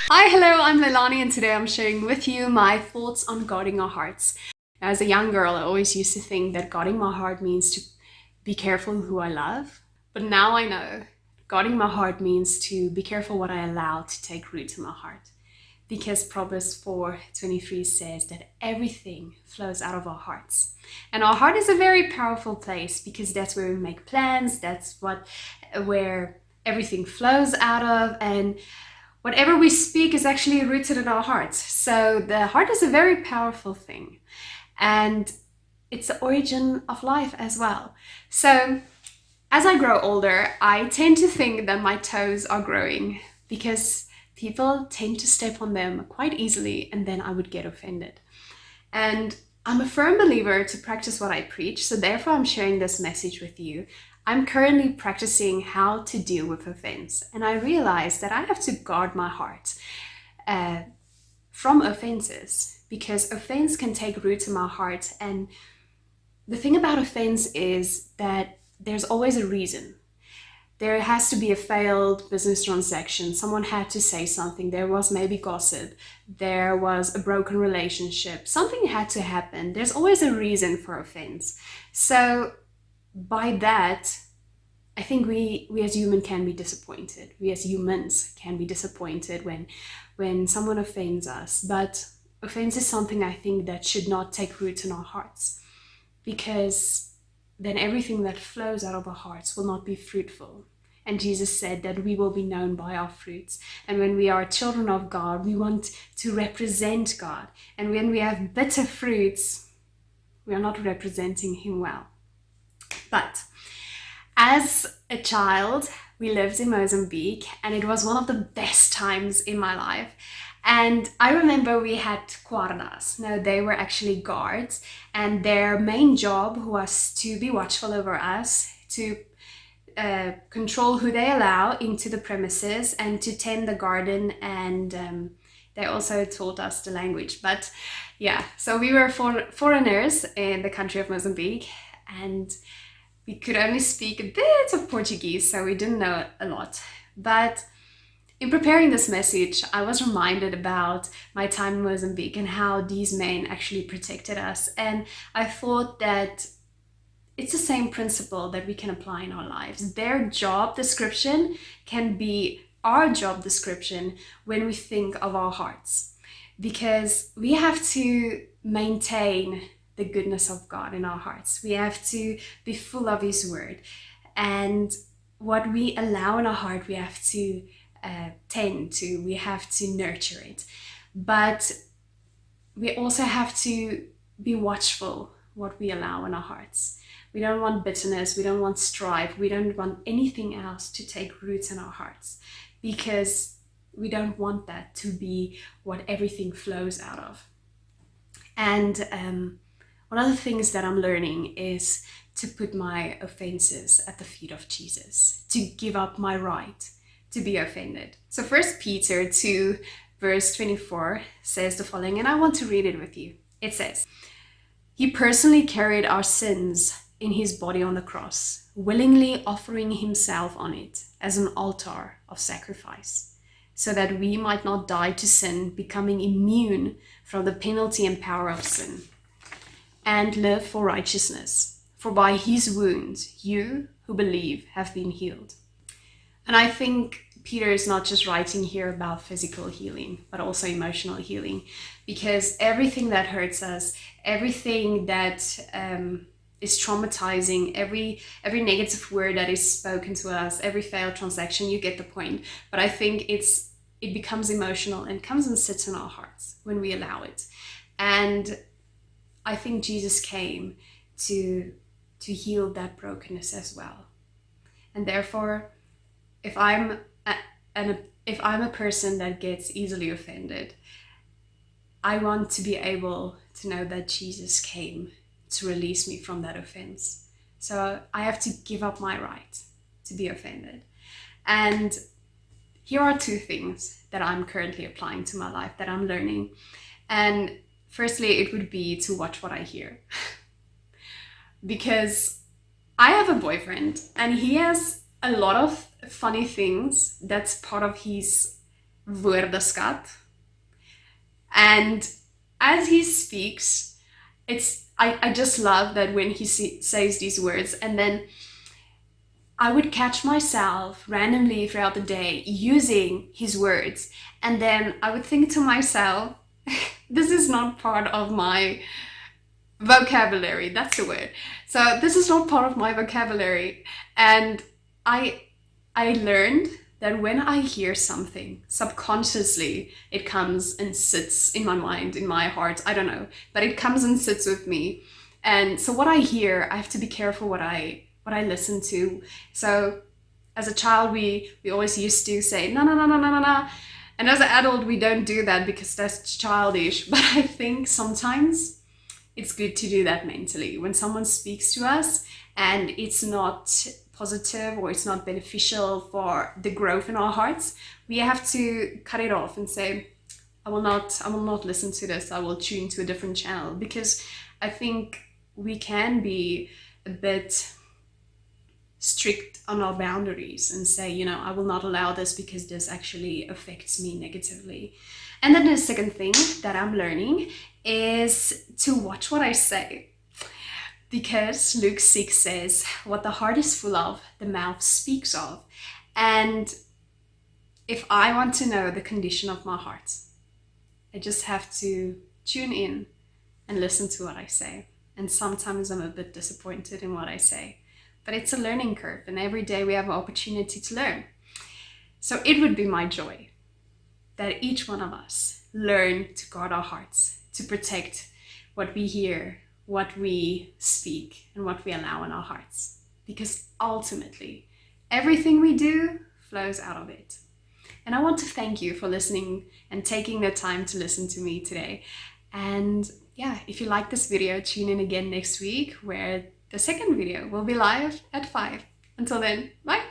Hi, hello, I'm Leilani, and today I'm sharing with you my thoughts on guarding our hearts. As a young girl, I always used to think that guarding my heart means to be careful who I love. But now I know guarding my heart means to be careful what I allow to take root in my heart. Because Proverbs 4:23 says that everything flows out of our hearts. And our heart is a very powerful place because that's where we make plans, that's where everything flows out of, and whatever we speak is actually rooted in our hearts. So the heart is a very powerful thing, and it's the origin of life as well. So as I grow older, I tend to think that my toes are growing because people tend to step on them quite easily, and then I would get offended. And I'm a firm believer to practice what I preach, so therefore I'm sharing this message with you. I'm currently practicing how to deal with offense, and I realized that I have to guard my heart uh, from offenses because offense can take root in my heart. And the thing about offense is that there's always a reason. There has to be a failed business transaction. Someone had to say something. There was maybe gossip. There was a broken relationship. Something had to happen. There's always a reason for offense. So by that, I think we as humans can be disappointed. We as humans can be disappointed when someone offends us. But offense is something I think that should not take root in our hearts, because then everything that flows out of our hearts will not be fruitful. And Jesus said that we will be known by our fruits. And when we are children of God, we want to represent God. And when we have bitter fruits, we are not representing Him well. But as a child, we lived in Mozambique, and it was one of the best times in my life. And I remember we had guardas. No, they were actually guards, and their main job was to be watchful over us, to control who they allow into the premises, and to tend the garden. And they also taught us the language. But yeah, so we were foreigners in the country of Mozambique, and we could only speak a bit of Portuguese, so we didn't know a lot. But in preparing this message, I was reminded about my time in Mozambique and how these men actually protected us. And I thought that it's the same principle that we can apply in our lives. Their job description can be our job description when we think of our hearts, because we have to maintain the goodness of God in our hearts. We have to be full of His Word. And what we allow in our heart, we have to tend to, we have to nurture it. But we also have to be watchful what we allow in our hearts. We don't want bitterness, we don't want strife, we don't want anything else to take root in our hearts, because we don't want that to be what everything flows out of. And one of the things that I'm learning is to put my offenses at the feet of Jesus, to give up my right to be offended. So 1 Peter 2 verse 24 says the following, and I want to read it with you. It says, He personally carried our sins in His body on the cross, willingly offering Himself on it as an altar of sacrifice, so that we might not die to sin, becoming immune from the penalty and power of sin, and live for righteousness. For by His wounds, you who believe have been healed. And I think Peter is not just writing here about physical healing, but also emotional healing, because everything that hurts us, everything that is traumatizing, every negative word that is spoken to us, every failed transaction, you get the point. But I think it becomes emotional and comes and sits in our hearts when we allow it. And I think Jesus came to heal that brokenness as well. And therefore, if I'm a person that gets easily offended, I want to be able to know that Jesus came to release me from that offense. So I have to give up my right to be offended. And here are two things that I'm currently applying to my life, that I'm learning. And firstly, it would be to watch what I hear. Because I have a boyfriend, and he has a lot of funny things that's part of his woordeskat. And as he speaks, I just love that when he says these words, and then I would catch myself randomly throughout the day using his words. And then I would think to myself, this is not part of my vocabulary. That's the word. So this is not part of my vocabulary. And I learned that when I hear something, subconsciously, it comes and sits in my mind, in my heart. I don't know, but it comes and sits with me. And so what I hear, I have to be careful what I listen to. So as a child, we always used to say, no, no, no, no, no, no, no. And as an adult, we don't do that because that's childish. But I think sometimes it's good to do that mentally. When someone speaks to us and it's not positive or it's not beneficial for the growth in our hearts, we have to cut it off and say, I will not listen to this. I will tune to a different channel, because I think we can be a bit strict on our boundaries and say, you know, I will not allow this because this actually affects me negatively. And then the second thing that I'm learning is to watch what I say. Because Luke 6 says, what the heart is full of, the mouth speaks of. And if I want to know the condition of my heart, I just have to tune in and listen to what I say. And sometimes I'm a bit disappointed in what I say. But it's a learning curve, and every day we have an opportunity to learn. So it would be my joy that each one of us learn to guard our hearts, to protect what we hear, what we speak, and what we allow in our hearts. Because ultimately, everything we do flows out of it. And I want to thank you for listening and taking the time to listen to me today. And yeah, if you like this video, tune in again next week, where the second video will be live at 5. Until then, bye!